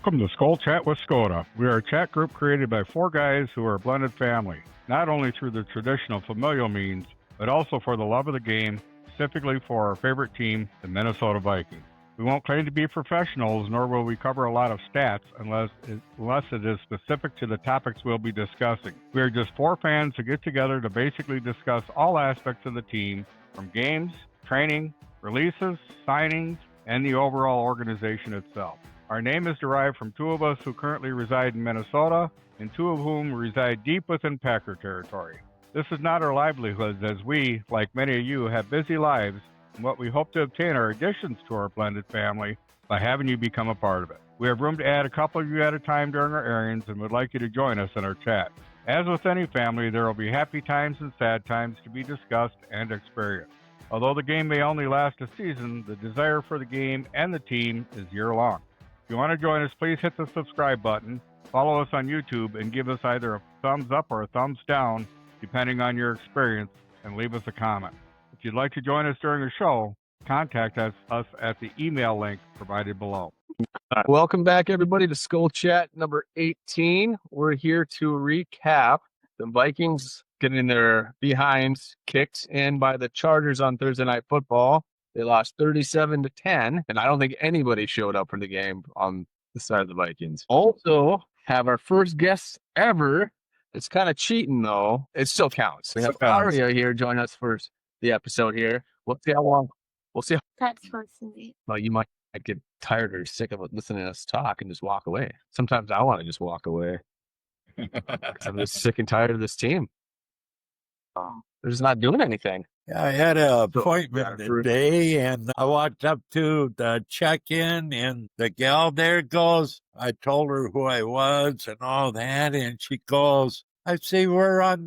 Welcome to Skol Chat with Skota. We are a chat group created by four guys who are a blended family, not only through the traditional familial means, but also for the love of the game, specifically for our favorite team, the Minnesota Vikings. We won't claim to be professionals, nor will we cover a lot of stats unless it is specific to the topics we'll be discussing. We are just four fans who get together to basically discuss all aspects of the team, from games, training, releases, signings, and the overall organization itself. Our name is derived from two of us who currently reside in Minnesota, and two of whom reside deep within Packer territory. This is not our livelihood, as we, like many of you, have busy lives, and what we hope to obtain are additions to our blended family by having you become a part of it. We have room to add a couple of you at a time during our airings and would like you to join us in our chat. As with any family, there will be happy times and sad times to be discussed and experienced. Although the game may only last a season, the desire for the game and the team is year-long. If you want to join us, please hit the subscribe button, follow us on YouTube, and give us either a thumbs up or a thumbs down, depending on your experience, and leave us a comment. If you'd like to join us during the show, contact us at the email link provided below. Welcome back, everybody, to Skol Chat number 18. We're here to recap the Vikings getting their behinds kicked in by the Chargers on Thursday Night Football. They lost 37-10, and I don't think anybody showed up for the game on the side of the Vikings. Also, have our first guest ever. It's kind of cheating, though. It still counts. We have Aria here joining us for the episode here. We'll see how long. We'll see. That's supposed to be. Well, you might get tired or sick of listening to us talk and just walk away. Sometimes I want to just walk away. I'm just sick and tired of this team. They're just not doing anything. Yeah, I had an appointment today, and I walked up to the check-in, and the gal there goes, I told her who I was and all that, and she goes, I see we're on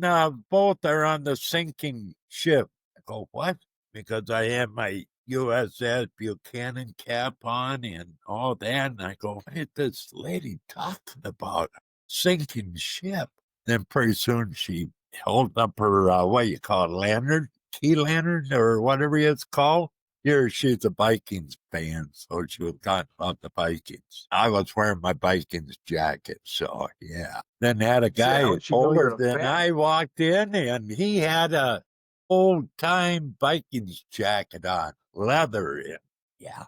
both are on the sinking ship. I go, what? Because I have my USS Buchanan cap on and all that, and I go, what is this lady talking about? Sinking ship. Then pretty soon she held up her, what you call it, lantern? Key lantern or whatever it's called. Here, she's a Vikings fan, so she was talking about the Vikings. I was wearing my Vikings jacket, so yeah. Then had a guy older than I walked in, and he had a old-time Vikings jacket on, leather in, yeah,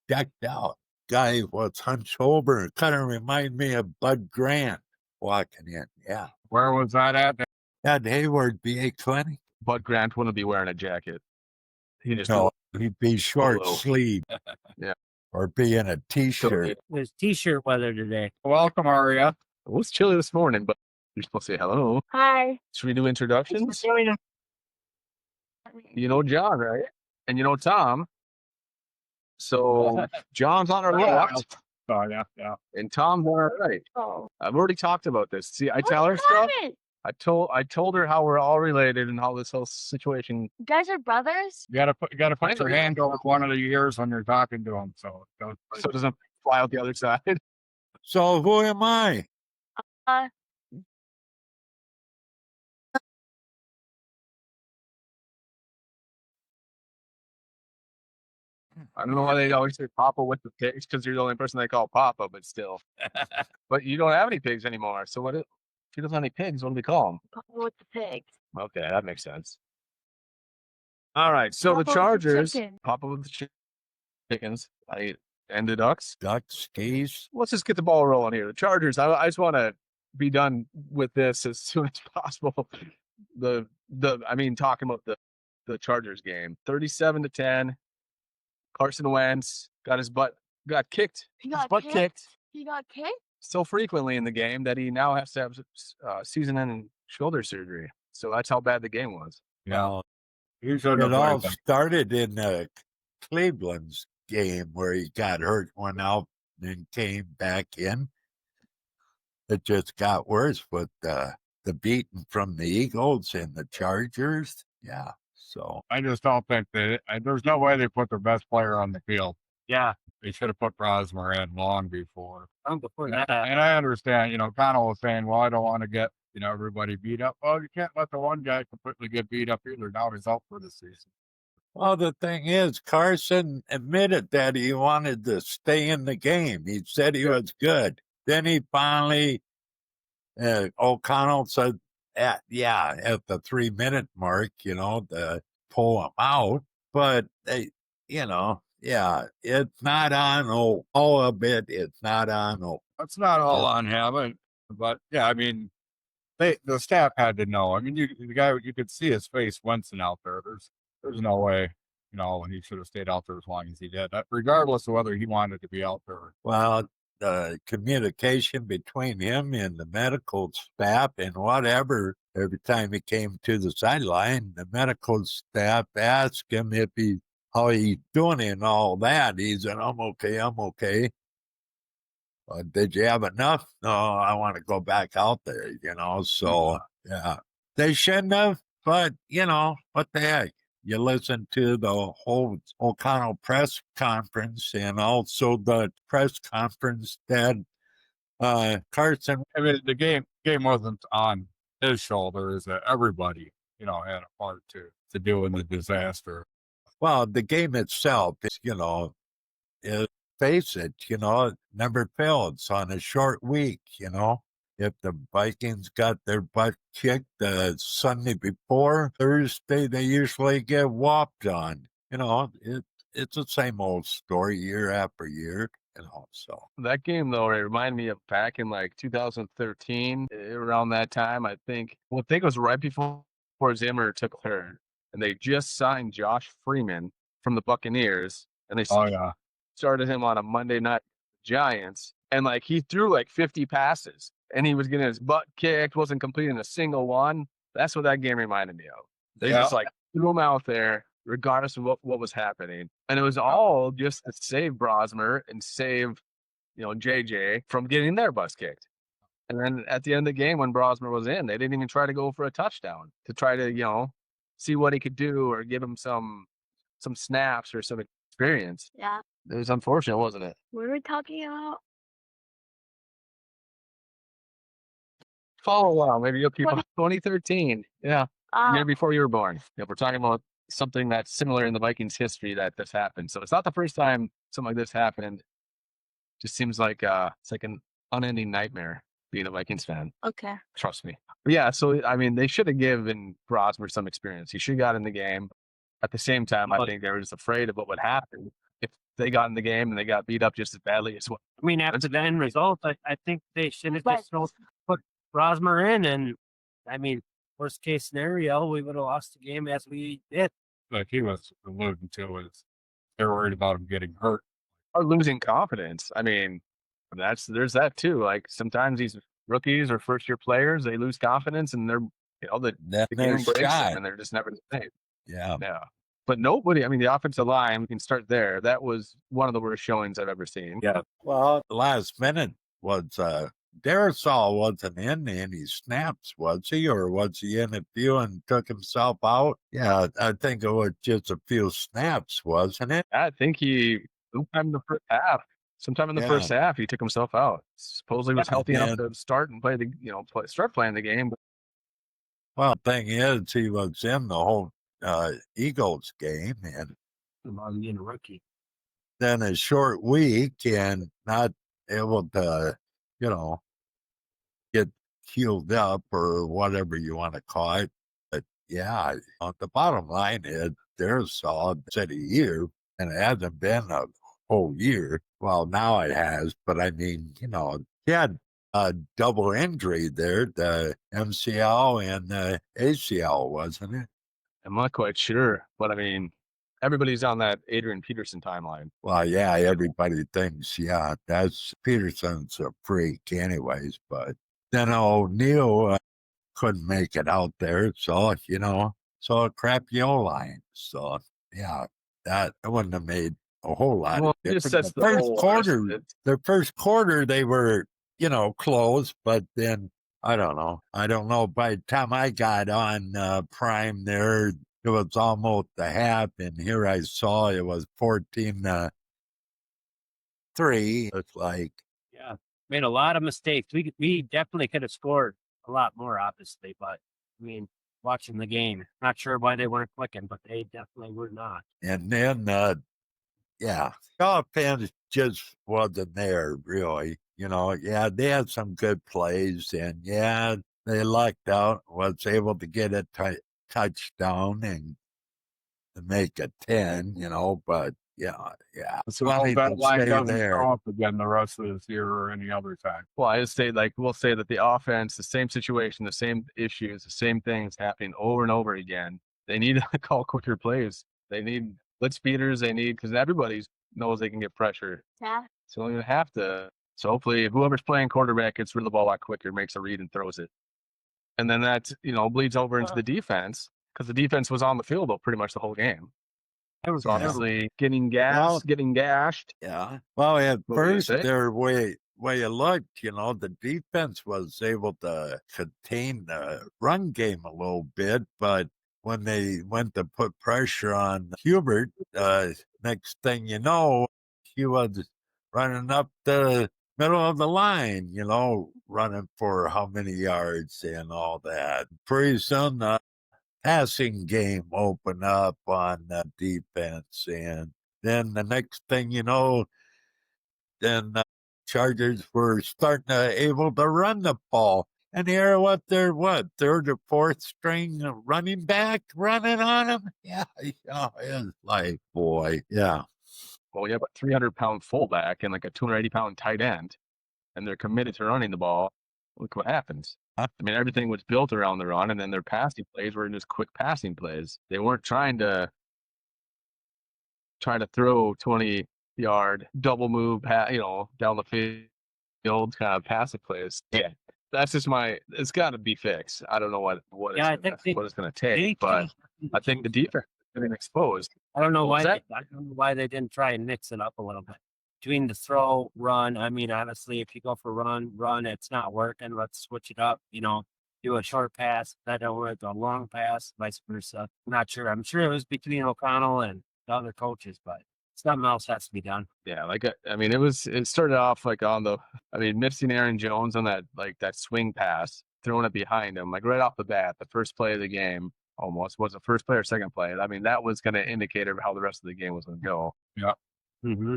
decked out. Guy was hunched over and kind of reminded me of Bud Grant walking in, yeah. Where was that at? At Hayward BA Clinic. Bud Grant wouldn't be wearing a jacket. He'd be short sleeve. Yeah. Or be in a t-shirt. There's t-shirt weather today. Welcome, Aria. It was chilly this morning, but you're supposed to say hello. Hi. Should we do introductions? You know John, right? And you know Tom. So John's on our left. Oh, yeah. And Tom's on our right. Oh. I've already talked about this. See, I tell her stuff. I told her how we're all related and how this whole situation. You guys are brothers? You gotta put your hand over one of the ears when you're talking to them, so it doesn't fly out the other side. So who am I? Uh, I don't know why they always say Papa with the pigs, because you're the only person they call Papa, but still. But you don't have any pigs anymore, so what? If he doesn't have any pigs, what do we call them? Papa with the pigs. Okay, that makes sense. All right, so Papa the with the Chargers, chicken. Papa with the chickens, and the Ducks. Ducks, geese. Let's just get the ball rolling here. The Chargers, I just want to be done with this as soon as possible. Talking about the Chargers game, 37-10. Carson Wentz got kicked. He got butt kicked He got kicked? so frequently in the game that he now has to have season-ending shoulder surgery. So that's how bad the game was. yeah. It all started in Cleveland's game where he got hurt, went out, then came back in. It just got worse with the beating from the Eagles and the Chargers. Yeah. So I just don't think there's no way they put their best player on the field. Yeah. They should have put Brosmer in long before. Before And that. I understand, Connell was saying, well, I don't want to get, everybody beat up. Well, you can't let the one guy completely get beat up either. Now he's out for the season. Well, the thing is, Carson admitted that he wanted to stay in the game. He said he was good. Then he finally, O'Connell said, at the 3-minute mark, to pull him out. But it's not on all of it. It's not on. That's not all on him, but yeah, I mean, the staff had to know. I mean, the guy, you could see his face wincing out there. There's no way, he should have stayed out there as long as he did, regardless of whether he wanted to be out there. Well, the communication between him and the medical staff and whatever, every time he came to the sideline, the medical staff asked him how he's doing and all that. He said, I'm okay. Did you have enough? No, I want to go back out there, so yeah. They shouldn't have, but what the heck? You listen to the whole O'Connell press conference and also the press conference that Carson. I mean, the game wasn't on his shoulders. That everybody, had a part to do in the disaster. Well, the game itself is, face it, never fails on a short week, If the Vikings got their butt kicked the Sunday before, Thursday they usually get whopped on. It's the same old story year after year, so. That game, though, it reminded me of back in like 2013, around that time, I think. Well, I think it was right before Zimmer took a turn, and they just signed Josh Freeman from the Buccaneers, and they started him on a Monday night Giants, and like he threw like 50 passes, and he was getting his butt kicked, wasn't completing a single one. That's what that game reminded me of. They just like threw him out there, regardless of what was happening. And it was all just to save Brosmer and save, JJ from getting their butts kicked. And then at the end of the game, when Brosmer was in, they didn't even try to go for a touchdown to try to, see what he could do or give him some snaps or some experience. Yeah. It was unfortunate, wasn't it? What were we talking about? Follow along. Maybe you'll keep 2013. Yeah. Year Uh, before you were born. Yeah, we're talking about something that's similar in the Vikings history that this happened. So it's not the first time something like this happened. Just seems like it's like an unending nightmare being a Vikings fan. okay. Trust me. But yeah, so I mean, they should have given Brosmer some experience. He should have got in the game. At the same time, I think they were just afraid of what would happen if they got in the game and they got beat up just as badly as well. I mean, after the end result, I think they should have But- just put Rosmer in, and I mean, worst case scenario, we would have lost the game as we did. Like he was alluding to, is they're worried about him getting hurt. Or losing confidence. I mean, there's that too. Like sometimes these rookies or first year players, they lose confidence and they're the Then game there's breaks them shot. and they're just never the same. Yeah. Yeah. But nobody, I mean, the offensive line, we can start there. That was one of the worst showings I've ever seen. Yeah. Well, the last minute was Darasol wasn't in any snaps, was he? Or was he in a few and took himself out? Yeah, I think it was just a few snaps, wasn't it? I think sometime in the first half. Sometime in the first half, he took himself out. Supposedly was healthy enough to start and play start playing the game. But Well, the thing is, he was in the whole Eagles game and About being a rookie. then a short week and not able to, get healed up or whatever you want to call it. But yeah, the bottom line is they're solid set a year and it hasn't been a whole year. Well, now it has, but I mean, he had a double injury there, the MCL and the ACL, wasn't it? I'm not quite sure. But I mean, everybody's on that Adrian Peterson timeline. Well, yeah, everybody thinks, that's Peterson's a freak anyways, but then O'Neal couldn't make it out there. So, so a crappy O-line. So, yeah, that wouldn't have made a whole lot Well, of it just difference. sets the whole The first quarter, they were, close, but then I don't know. By the time I got on Prime there, it was almost a half, and here I saw it was 14-3. It's like, Yeah, made a lot of mistakes. We definitely could have scored a lot more, obviously, but I mean, watching the game. Not sure why they weren't clicking, but they definitely were not. And then, yeah, the offense just wasn't there, really. Yeah, they had some good plays, and yeah, they lucked out, was able to get a touchdown and make it 10, but yeah. So Funny that to line stay doesn't there. show up again the rest of this year or any other time. Well, I just say we'll say that the offense, the same situation, the same issues, the same things happening over and over again. They need to call quicker plays. They need blitz beaters. They need, because everybody knows they can get pressure. Yeah. So they don't even have to. So hopefully whoever's playing quarterback gets rid of the ball a lot quicker, makes a read and throws it. And then that, bleeds over into the defense, because the defense was on the field pretty much the whole game. So obviously getting gashed. Yeah. Well, at What were you first, saying? their way you looked, the defense was able to contain the run game a little bit, but when they went to put pressure on Hubert, next thing you know, he was running up the middle of the line, running for how many yards and all that. Pretty soon, passing game open up on the defense, and then the next thing you know, then Chargers were starting to able to run the ball. And here, third or fourth string running back running on them? Yeah, it's like, boy, yeah. Well, you have a 300-pound fullback and like a 280-pound tight end, and they're committed to running the ball. Look what happens. I mean, everything was built around the run, and then their passing plays were just quick passing plays. They weren't trying to throw 20-yard double move, down the field kind of passing plays. Yeah, that's just it's got to be fixed. I don't know what it's going to take, but I think the defense is getting exposed. I don't know why. I don't know why they didn't try and mix it up a little bit between the throw, run. I mean, honestly, if you go for run, it's not working. Let's switch it up. Do a short pass, that don't work. A long pass, vice versa. I'm not sure. I'm sure it was between O'Connell and the other coaches, but something else has to be done. Yeah, it started off missing Aaron Jones on that swing pass, throwing it behind him, like right off the bat, the first play of the game. Almost was the first play or second play. I mean, that was going to indicate how the rest of the game was going to go. Yeah. Mm-hmm.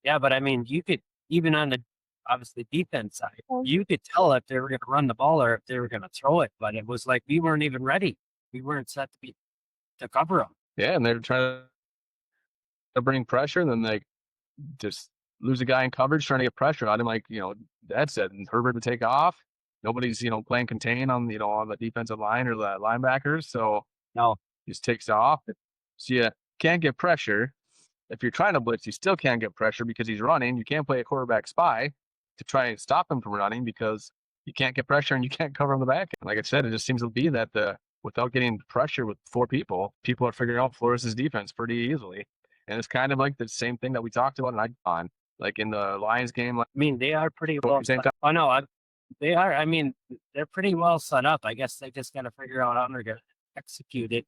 Yeah, but I mean, you could, even on the obviously defense side, you could tell if they were going to run the ball or if they were going to throw it. But it was like we weren't even ready. We weren't set to cover them. Yeah, and they were trying to bring pressure, and then they just lose a guy in coverage trying to get pressure on him. Like, Dad said, and Herbert would take off. Nobody's, playing contain on the defensive line or the linebackers. So No, just takes off. So you can't get pressure. If you're trying to blitz, you still can't get pressure because he's running. You can't play a quarterback spy to try and stop him from running because you can't get pressure and you can't cover on the back. And like I said, it just seems to be that without getting pressure with four people are figuring out Flores' defense pretty easily. And it's kind of like the same thing that we talked about on like in the Lions game. I mean, they are pretty well. Oh no, they are. I mean, they're pretty well set up. I guess they just got to figure out how they're going to execute it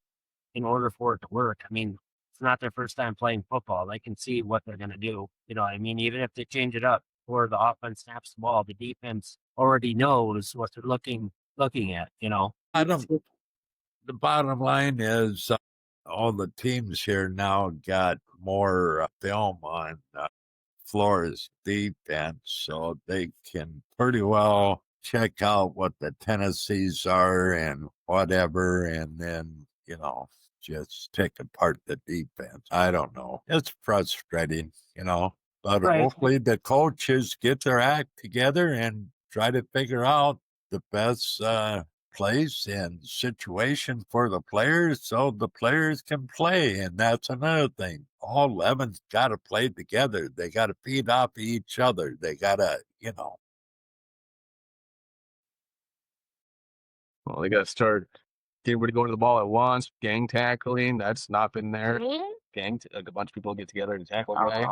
in order for it to work. I mean, it's not their first time playing football. They can see what they're going to do. You know what I mean? Even if they change it up or the offense snaps the ball, the defense already knows what they're looking at, The bottom line is all the teams here now got more film on Flores defense, so they can pretty well check out what the tendencies are and whatever, and then, just take apart the defense. I don't know. It's frustrating, but Right. Hopefully the coaches get their act together and try to figure out the best place and situation for the players so the players can play. And that's another thing. All 11's got to play together. They got to feed off each other. They got to, Well, they got to start getting everybody going to the ball at once. Gang tackling, that's not been there. A bunch of people get together to tackle a guy.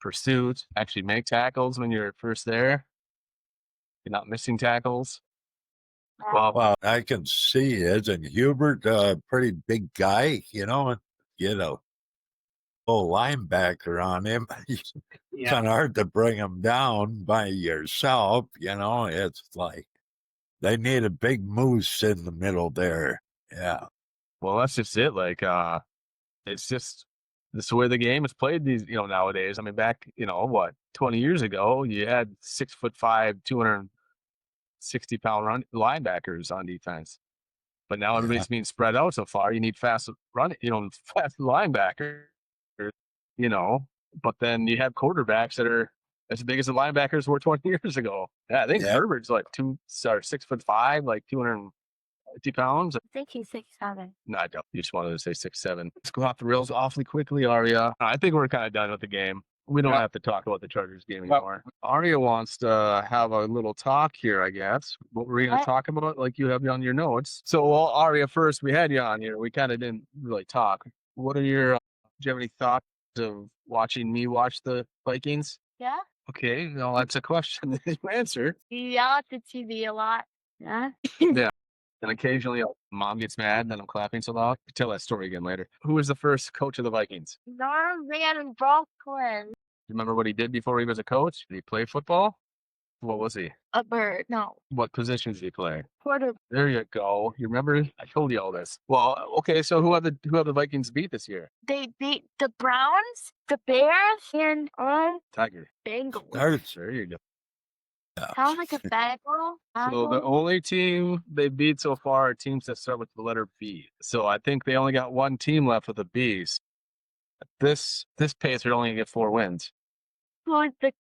Pursuit, actually make tackles when you're first there. You're not missing tackles. Well, I can see isn't Hubert a pretty big guy, get a little linebacker on him. It's kind of hard to bring him down by yourself, it's like They need a big moose in the middle there. Yeah. Well, that's just it. Like, it's just this the way the game is played these, nowadays. I mean, back, 20 years ago, you had 6'5", 260-pound linebackers on defense. But now everybody's being spread out so far. You need fast fast linebackers, but then you have quarterbacks that are as big as the linebackers were 20 years ago. Yeah, I think Herbert's like 6'5", like 250 pounds. I think he's 6'7". No, I don't. You just wanted to say 6'7". Let's go off the rails awfully quickly, Aria. I think we're kind of done with the game. We don't have to talk about the Chargers game anymore. Aria wants to have a little talk here, I guess. What were we going to talk about? Like you have on your notes. So, well, Aria, first we had you on here. We kind of didn't really talk. What are your? Do you have any thoughts of watching me watch the Vikings? Yeah. Okay, well, that's a question that you answer. You yell at the TV a lot. Yeah. Yeah. And occasionally, mom gets mad that I'm clapping so loud. Tell that story again later. Who was the first coach of the Vikings? Norm Van Brocklin. You remember what he did before he was a coach? Did he play football? What was he? A bird. No. What positions did he play? Quarter. There you go. You remember? I told you all this. Well, okay. So who have the Vikings beat this year? They beat the Browns, the Bears, and Tiger. Bengals. There you go. Sounds like a bagel. So the only team they beat so far are teams that start with the letter B. So I think they only got one team left with a B's. This pace, they're only gonna get 4 wins. Who's the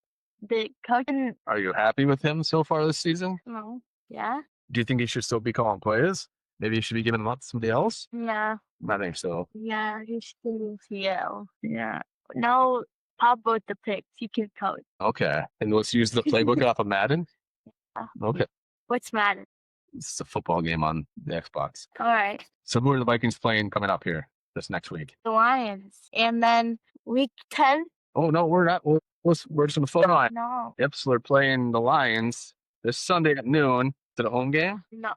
coach? Are you happy with him so far this season? No. Yeah. Do you think he should still be calling plays? Maybe you should be giving them up to somebody else? Yeah. I think so. Yeah. He's still CL. Yeah. No. Pop both the picks. You can coach. Okay. And let's use the playbook off of Madden? Okay. What's Madden? It's a football game on the Xbox. All right. So who are the Vikings playing coming up here this next week? The Lions. And then week 10. Oh, no, we're not. We're just on the phone line. No. Yep, so they're playing the Lions this Sunday at noon. Is it a home game? No.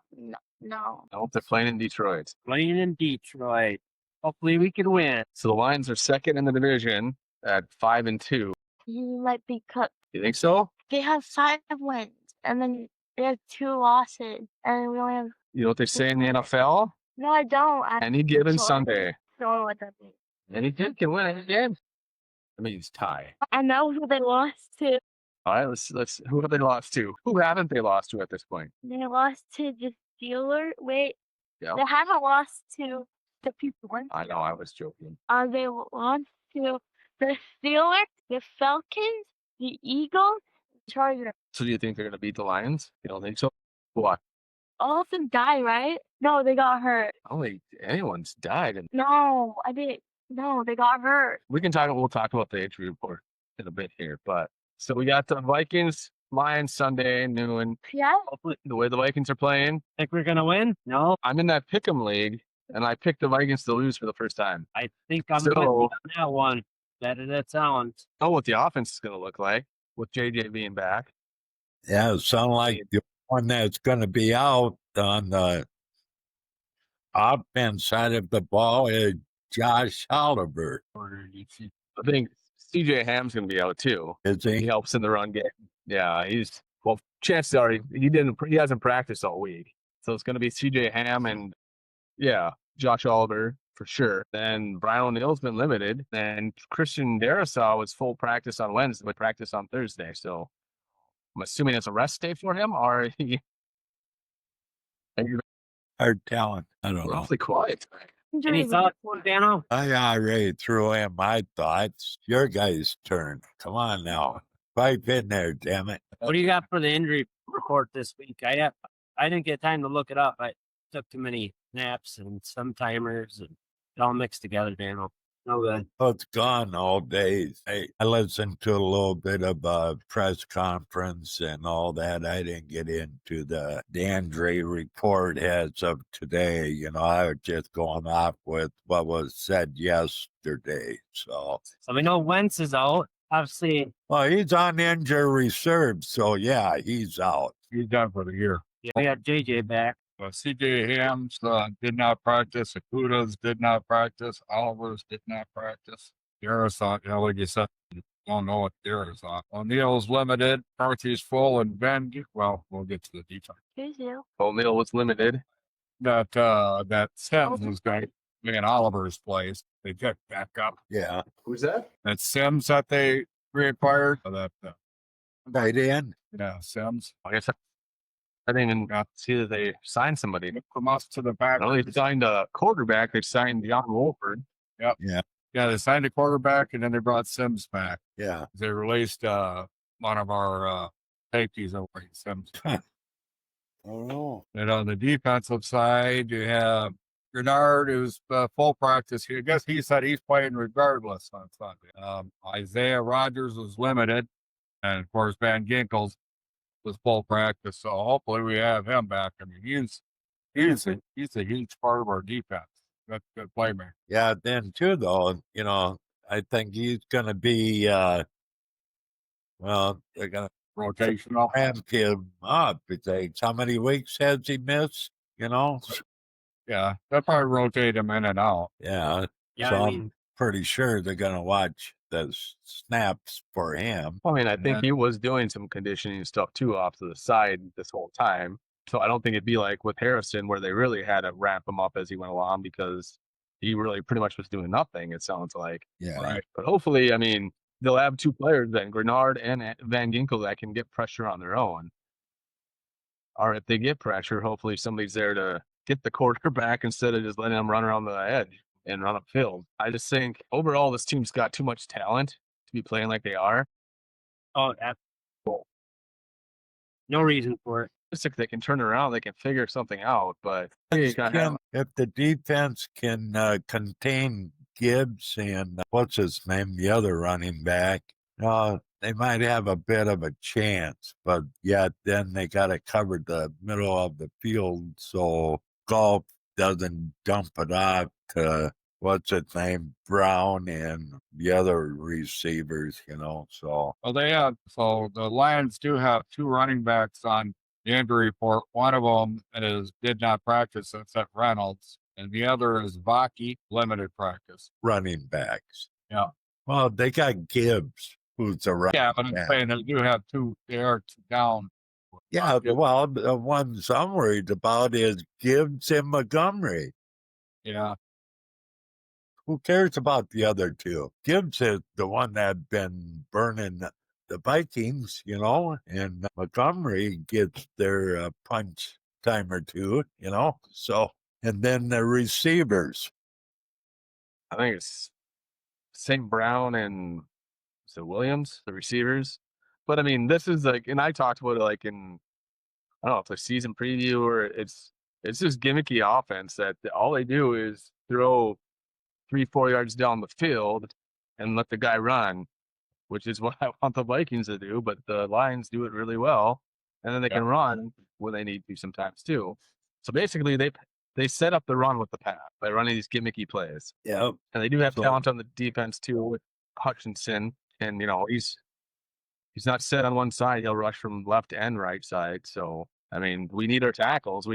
No, they're playing in Detroit. Playing in Detroit. Hopefully we can win. So the Lions are second in the division at 5-2. You might be cut. You think so? They have 5 wins. And then they have 2 losses. And we only have. You know what they say in the NFL? No, I don't. Any given Sunday. I don't know what that means. Any team can win any game. That means tie. I know who they lost to. All right, let's. Who have they lost to? Who haven't they lost to at this point? They lost to the Steelers. Wait. Yeah. They haven't lost to the people. I know, I was joking. They lost to the Steelers, the Falcons, the Eagles, the Chargers. So do you think they're going to beat the Lions? You don't think so? What? All of them died, right? No, they got hurt. I don't think anyone's died. And No, I didn't. No, they got hurt. we'll talk about the injury report in a bit here. But so we got the Vikings, Lions Sunday, noon. Yeah? Hopefully, the way the Vikings are playing, Think we're gonna win? No, I'm in that pick'em league, and I picked the Vikings to lose for the first time. I think I'm So- with you on that one. That sounds. I know what the offense is going to look like with JJ being back. Yeah, it sounds like the one that's going to be out on the offense side of the ball is Josh Oliver. I think CJ Ham's going to be out too. Is He he? helps in the run game. Yeah, chances are he hasn't practiced all week. So it's going to be CJ Ham and Josh Oliver for sure. Then Brian O'Neill's been limited. And Christian Darrisaw was full practice on Wednesday, but practice on Thursday. So I'm assuming it's a rest day for him, or he. Hard talent. I don't We're know. awfully quiet. Any thoughts, Dano? I already threw in my thoughts. Your guys' turn. Come on now. Pipe in there, damn it. What do you got for the injury report this week? I didn't get time to look it up. I took too many naps and some timers and it all mixed together, Dano. No good. Oh, it's gone all day. I listened to a little bit of a press conference and all that. I didn't get into the Andre report as of today. You know, I was just going off with what was said yesterday. So we know Wentz is out. Obviously, well, he's on injury reserve. So, yeah, he's out. He's done for the year. we got JJ back. CJ Hams did not practice. Akutas did not practice. Oliver's did not practice. Arizona, like you said, you don't know what Arizona. O'Neill's limited, Carthy's full, and Ben, well, we'll get to the detail. Who's you? O'Neill was limited. That Sims was going to be in Oliver's place. They picked back up. Yeah. Who's that? That Sims that they reacquired. Right in. Yeah, Sims. I guess I didn't even see that they signed somebody. From us to the back. Not only signed a quarterback, they signed John Wolford. Yep. Yeah. Yeah, they signed a quarterback and then they brought Sims back. Yeah. They released one of our safeties over Sims. Oh no. And on the defensive side, you have Grenard, who's full practice. I guess he said he's playing regardless on Sunday. Isaiah Rogers was limited. And of course, Van Ginkels was full practice. So hopefully we have him back. I mean, he's a huge part of our defense. That's a good playmaker. Yeah, then too though, I think he's gonna be they're gonna Rotational. ramp him up. It's like, how many weeks has he missed? Yeah, they'll probably rotate him in and out. Yeah. Yeah, So I I'm mean, pretty sure they're gonna watch the snaps for him. I mean, I think Yeah. he was doing some conditioning stuff too off to the side this whole time. So I don't think it'd be like with Harrison where they really had to ramp him up as he went along because he really pretty much was doing nothing, it sounds like. Yeah. Right. But hopefully, I mean, they'll have two players then, Grenard and Van Ginkel, that can get pressure on their own. Or if they get pressure, hopefully somebody's there to get the quarterback instead of just letting them run around the edge and run upfield. I just think overall this team's got too much talent to be playing like they are. oh, that's cool. No reason for it. Just if they can turn around, they can figure something out. But you gotta have- If the defense can contain Gibbs and what's his name, the other running back, they might have a bit of a chance. But yet then they got to cover the middle of the field so Golf doesn't dump it off to what's his name, Brown and the other receivers. So Well, so the Lions do have two running backs on the injury report. One of them did not practice, that's at Reynolds, and the other is Vaki, limited practice. running backs. Yeah. Well, they got Gibbs, who's a running Yeah, but I'm back. saying they do have two. They are down. Yeah, Gibbs. well, the ones I'm worried about is Gibbs and Montgomery. Yeah. Who cares about the other two? Gibbs is the one that's been burning the Vikings, and Montgomery gets their punch time or two, So, and then the receivers. I think it's St. Brown and Williams, the receivers. But I mean, this is like, and I talked about it like in, I don't know if it's a season preview or it's just gimmicky offense that all they do is throw 3-4 yards down the field and let the guy run, which is what I want the Vikings to do. But the Lions do it really well, and then they can run when they need to sometimes too. So basically, they set up the run with the pass by running these gimmicky plays. Yeah. And they do have So- talent on the defense too with Hutchinson, and he's not set on one side; he'll rush from left and right side. So I mean, we need our tackles.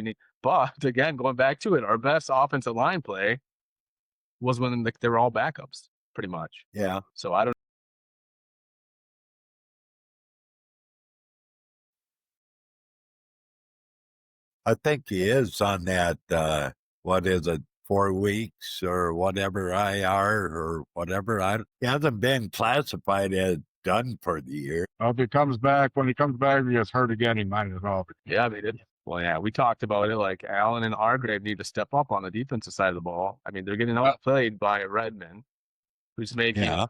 But again, going back to it, our best offensive line play was when they were all backups, pretty much. Yeah. So I don't. I think he is on that, what is it, 4 weeks or whatever IR or whatever. He hasn't been classified as done for the year. Well, if he comes back, when he comes back, he gets hurt again. He might as well. Yeah, they did. Well, yeah, we talked about it. Like Allen and Hargrave need to step up on the defensive side of the ball. I mean, they're getting outplayed by Redmond, who's making Yeah.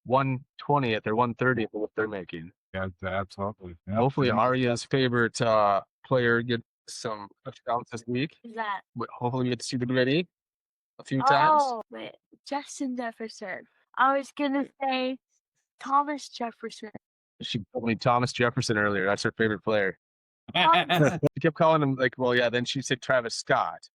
120 at their 130 for what they're making. Yeah, absolutely. Yeah. Hopefully, Aria's favorite player gets some touchdowns this week. Is that? Hopefully, we get to see the gritty a few times. Oh, wait, Justin Jefferson. I was gonna say Thomas Jefferson. She told me Thomas Jefferson earlier. That's her favorite player. Oh, She kept calling him then she said Travis Scott.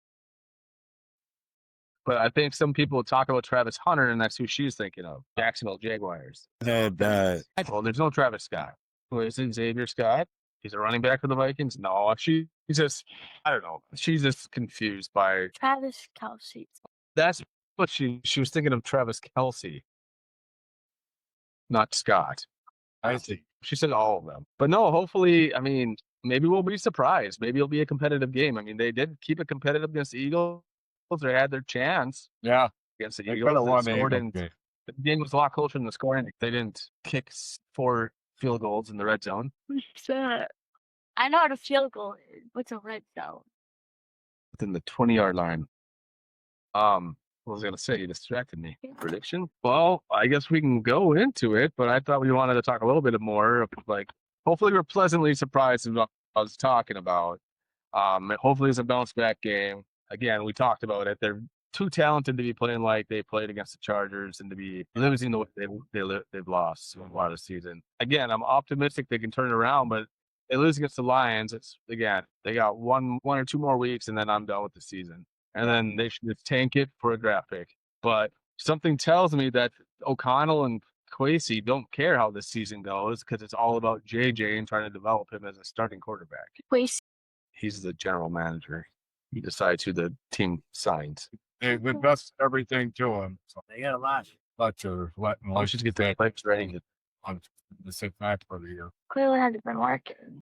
But I think some people talk about Travis Hunter, and that's who she's thinking of. Jacksonville Jaguars. And, Well, there's no Travis Scott. Who is it? Xavier Scott? He's a running back for the Vikings? No, he's just, I don't know. She's just confused by, Travis Kelsey. that's what she was thinking of Travis Kelsey. not Scott. I see. She said all of them. But no, hopefully, I mean, maybe we'll be surprised. Maybe it'll be a competitive game. I mean, they did keep it competitive against the Eagles. They had their chance Yeah, against the they Eagles. could have won The the score Eagles didn't- game. the game was a lot closer than the scoring. They didn't kick 4 field goals in the red zone. What's that? I know what a field goal is. What's a red zone? Within the 20-yard line. What was I going to say? You distracted me. Prediction? Well, I guess we can go into it, but I thought we wanted to talk a little bit more of like, hopefully we're pleasantly surprised in what I was talking about. Hopefully it's a bounce back game. Again, we talked about it. They're too talented to be playing like they played against the Chargers and to be losing the way they've lost a lot of the season. Again, I'm optimistic they can turn it around, but they lose against the Lions. It's again, they got one or two more weeks, and then I'm done with the season. And then they should just tank it for a draft pick. But something tells me that O'Connell and Kwesi don't care how this season goes because it's all about JJ and trying to develop him as a starting quarterback. Wait, He's the general manager. He decides who the team signs. They've invested everything to him. So They got a lot. but you're letting I should get the players ready. on the sit back for the year. clearly hasn't been working.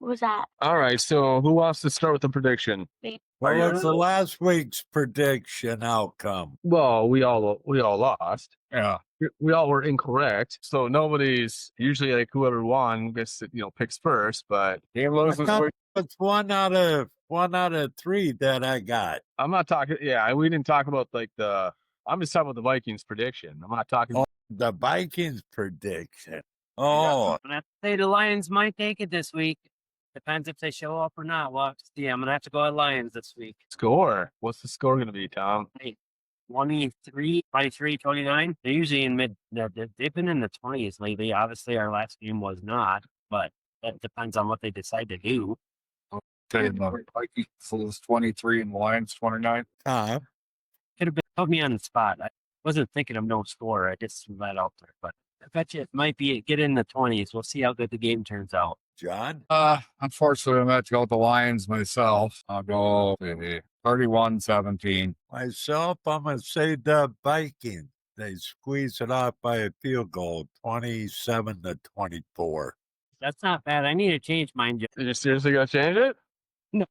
What was that? All right, so who wants to start with the prediction? Well, what's the last week's prediction outcome? Well, we all lost. Yeah. We all were incorrect. So nobody's usually like whoever won gets to, picks first, but He loses. It's one out of 3 that I got. I'm not talking. Yeah, we didn't talk about I'm just talking about the Vikings prediction. I'm not talking. The Vikings prediction. Oh, I'm gonna have to say the Lions might take it this week. Depends if they show up or not. Well, yeah, I'm gonna have to go at Lions this week. Score. What's the score going to be, Tom? 23, 29. They're usually in they've been in the 20s lately. Obviously, our last game was not, but that depends on what they decide to do. okay. The Vikings 23 and the Lions 29. Could have put me on the spot. I wasn't thinking of no score. I just threw that out there, but I bet you it might be get in the 20s. We'll see how good the game turns out. John? Unfortunately, I'm going to go with the Lions myself. I'll go 31-17. Myself, I'm going to say the Vikings. They squeeze it out by a field goal, 27-24. That's not bad. I need to change mine. You seriously going to change it? No.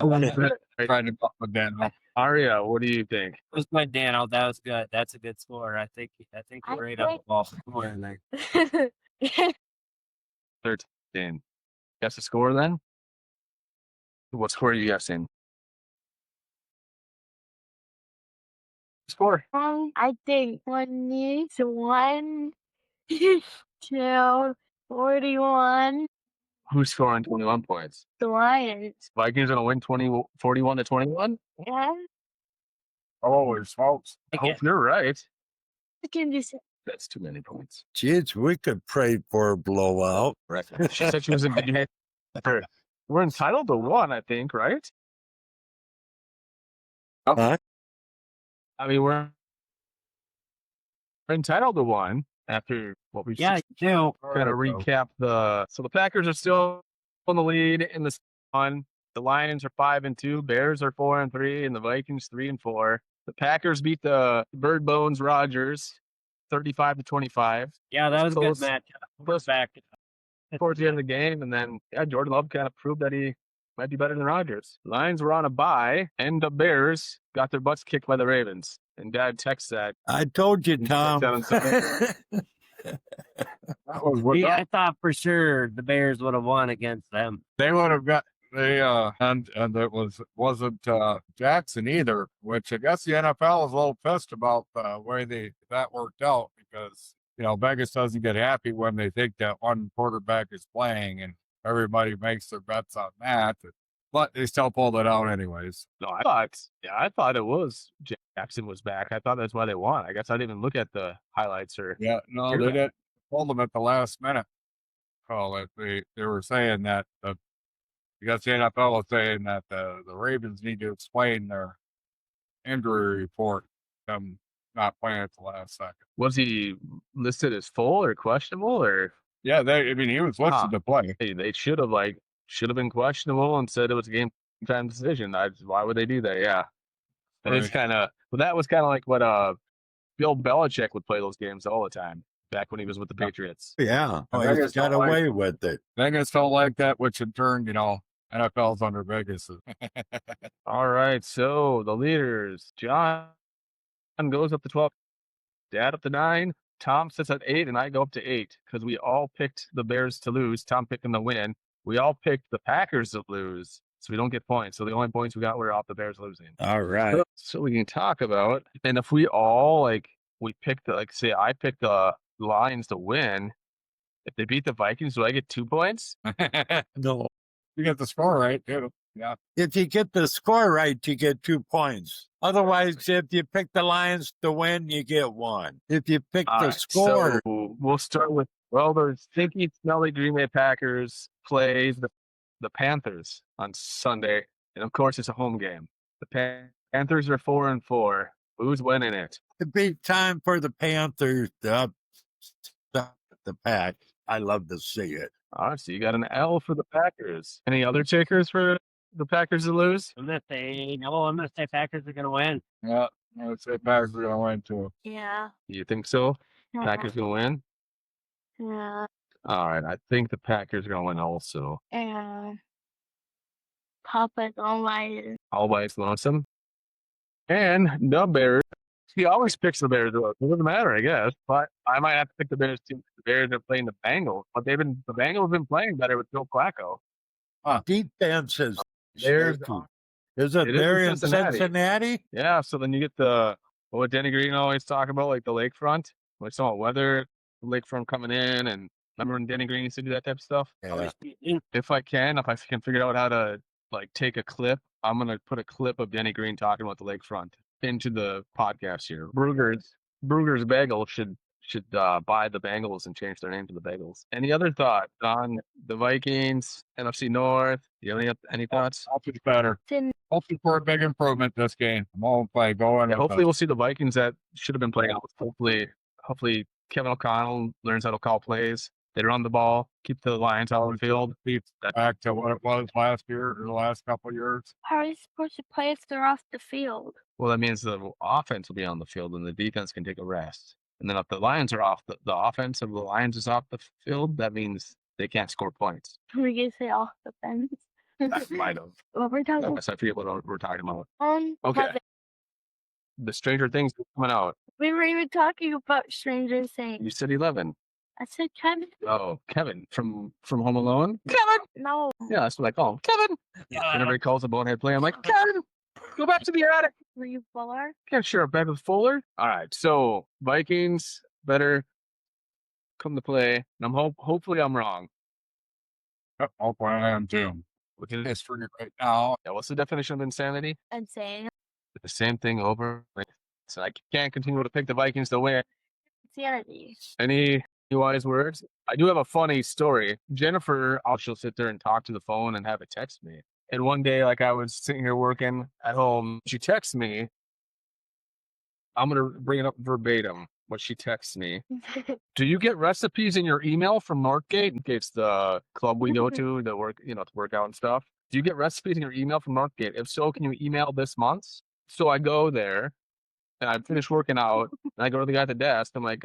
I want to. Trying to put my Dan up. Aria, what do you think? It was my Dano. That was good. That's a good score. I think we're right up the ball more than that. 13. Guess the score then? What score are you guessing? Score. I think 21 to 41. Who's scoring 21 points? The Lions. Vikings going to win 41 to 21? Yeah. Holy smokes. I hope you're right. I can do so. That's too many points. Jeez, we could pray for a blowout. Right. She said she was in good shape. We're entitled to one, I think, right? Huh? I mean, we're entitled to one after what we Yeah, you do. kind of recap so the Packers are still on the lead in the one. The Lions are 5-2, Bears are 4-3, and the Vikings 3-4. The Packers beat the Bird Bones Rodgers 35-25. Yeah, that was a Close. good match. Close. Back. Towards the end of the game, and then Jordan Love kind of proved that he might be better than Rodgers. Lions were on a bye, and the Bears got their butts kicked by the Ravens. And Dad texts that. I told you, Tom. That was what I thought for sure the Bears would have won against them. they would have got. And it wasn't Jackson either, which I guess the NFL is a little pissed about the way that worked out because Vegas doesn't get happy when they think that one quarterback is playing and everybody makes their bets on that. But they still pulled it out anyways. No, I thought it was Jackson was back. I thought that's why they won. I guess I didn't even look at the highlights or. Yeah, no, Hear they that. didn't pull them at the last minute. They were saying that I guess the NFL was saying that the Ravens need to explain their injury report, them not playing at the last second. Was he listed as full or questionable or? Yeah, he was listed to play. Hey, they should have been questionable and said it was a game time decision. Why would they do that? Yeah. And it's Right. kind of, well, that was kind of like what Bill Belichick would play those games all the time. back when he was with the Patriots. Yeah. And He Vegas got don't like away it. with it. Vegas don't like that, which in turn, NFL's under Vegas. All right, so the leaders, John goes up to 12, Dad up to 9, Tom sits at 8, and I go up to 8 because we all picked the Bears to lose. Tom picked them to win. We all picked the Packers to lose, so we don't get points. So the only points we got were off the Bears losing. All right. So we can talk about, and if we all we picked say I picked the Lions to win. If they beat the Vikings, do I get 2 points? No. You get the score right, too. Yeah. If you get the score right, you get 2 points. Otherwise, if you pick the Lions to win, you get 1. If you pick All the right, score, so we'll start with, the stinky, smelly Green Bay Packers plays the Panthers on Sunday. And of course, it's a home game. The Panthers are 4-4. Who's winning it? it'd be time for the Panthers to upset the Pack. I love to see it. All right, so you got an L for the Packers. Any other takers for the Packers to lose? I'm gonna say Packers are gonna win. Yeah. I would say Packers are going to win, too. Yeah. You think so? Yeah. Packers gonna win? Yeah. All right, I think the Packers are gonna win also. And Papa's alright. All by his lonesome. And the Bears. He always picks the Bears. It doesn't matter, I guess. But I might have to pick the Bears too. The Bears are playing the Bengals, but the Bengals have been playing better with Joe Flacco. Defense is There's- shaky. Is it It is there in in Cincinnati. Cincinnati? Yeah, so then you get what Denny Green always talk about, like the lakefront, like some weather, the lakefront coming in, and remember when Denny Green used to do that type of stuff? Yeah. If I can figure out how to take a clip, I'm gonna put a clip of Denny Green talking about the lakefront into the podcast here. Brugger's Bagel should buy the Bengals and change their name to the Bagels. Any other thought on the Vikings, NFC North? Do you have any thoughts? Hopefully better. Hopefully for a big improvement this game. I'm all by going. Yeah, hopefully we'll see the Vikings that should have been playing out. Hopefully Kevin O'Connell learns how to call plays. They run the ball, keep the Lions out of the field. Back to what it was last year or the last couple of years. How are you supposed to play if they're off the field? Well, that means the offense will be on the field and the defense can take a rest. And then if the Lions are off, the offense of the Lions is off the field, that means they can't score points. Were you gonna say off the fence? That might have. What we're talking Unless I forget what we're talking about. about. Okay. The Stranger Things is coming out. We were even talking about Stranger Things. You said 11. I said Kevin. Oh, Kevin from Home Alone. Kevin. No. Yeah, that's what I call him. Kevin. Whenever he calls a bonehead play, I'm like, Kevin, go back to the attic. Were you Fuller? Yeah, sure. Back with Fuller. All right. So Vikings better come to play. And hopefully I'm wrong. Yep, hopefully I am too. We can. History right now. Yeah. What's the definition of insanity? Insane. The same thing over. So I can't continue to pick the Vikings to win. Insanity. Any wise words? I do have a funny story. Jennifer, she'll sit there and talk to the phone and have it text me. And one day, I was sitting here working at home, she texts me. I'm going to bring it up verbatim, what she texts me. Do you get recipes in your email from Northgate? It's the club we go to work, to work out and stuff. Do you get recipes in your email from Northgate? If so, can you email this month? So I go there and I finish working out and I go to the guy at the desk. I'm like,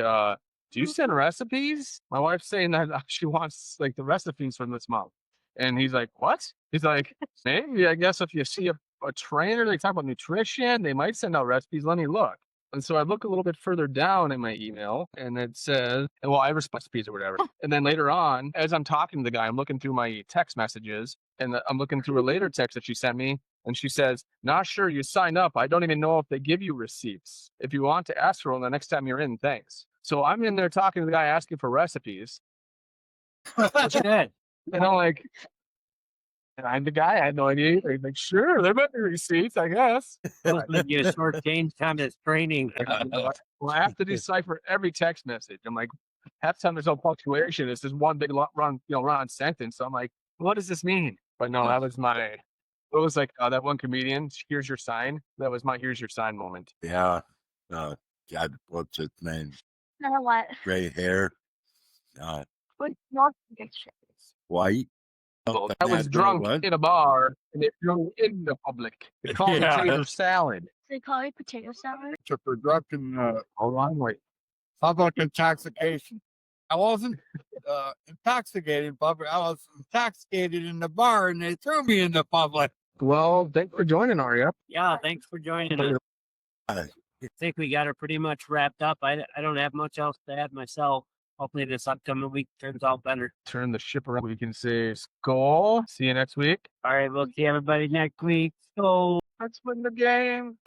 do you send recipes? My wife's saying that she wants the recipes from this month. And he's like, what? He's like, maybe, I guess if you see a trainer, they talk about nutrition, they might send out recipes. Let me look. And so I look a little bit further down in my email and it says, well, I have recipes or whatever. And then later on, as I'm talking to the guy, I'm looking through my text messages and I'm looking through a later text that she sent me. And she says, not sure you signed up. I don't even know if they give you receipts. If you want to ask for one the next time you're in, thanks. So I'm in there talking to the guy asking for recipes. What you did? And I'm like, and I'm the guy. I had no idea either. He's like, sure, there might be receipts, I guess. You shortchanged on his training. Well, I have to decipher every text message. I'm like, half the time there's no punctuation. It's just one big run sentence. So I'm like, what does this mean? But no, that was it was like that one comedian, here's your sign. That was my here's your sign moment. Yeah. God, what's his name? Now what? Gray hair. What not pictures? White. Well, I was drunk in a bar and they threw in the public. They called it potato salad. They call it potato salad. It's a production. Hold on, wait. How about intoxication? I wasn't intoxicated, but I was intoxicated in the bar, and they threw me in the public. Well, thanks for joining, Aria. Yeah, thanks for joining us. I think we got her pretty much wrapped up. I don't have much else to add myself. Hopefully this upcoming week turns out better. Turn the ship around. We can say Skol. See you next week. All right, we'll see everybody next week. So Let's win the game.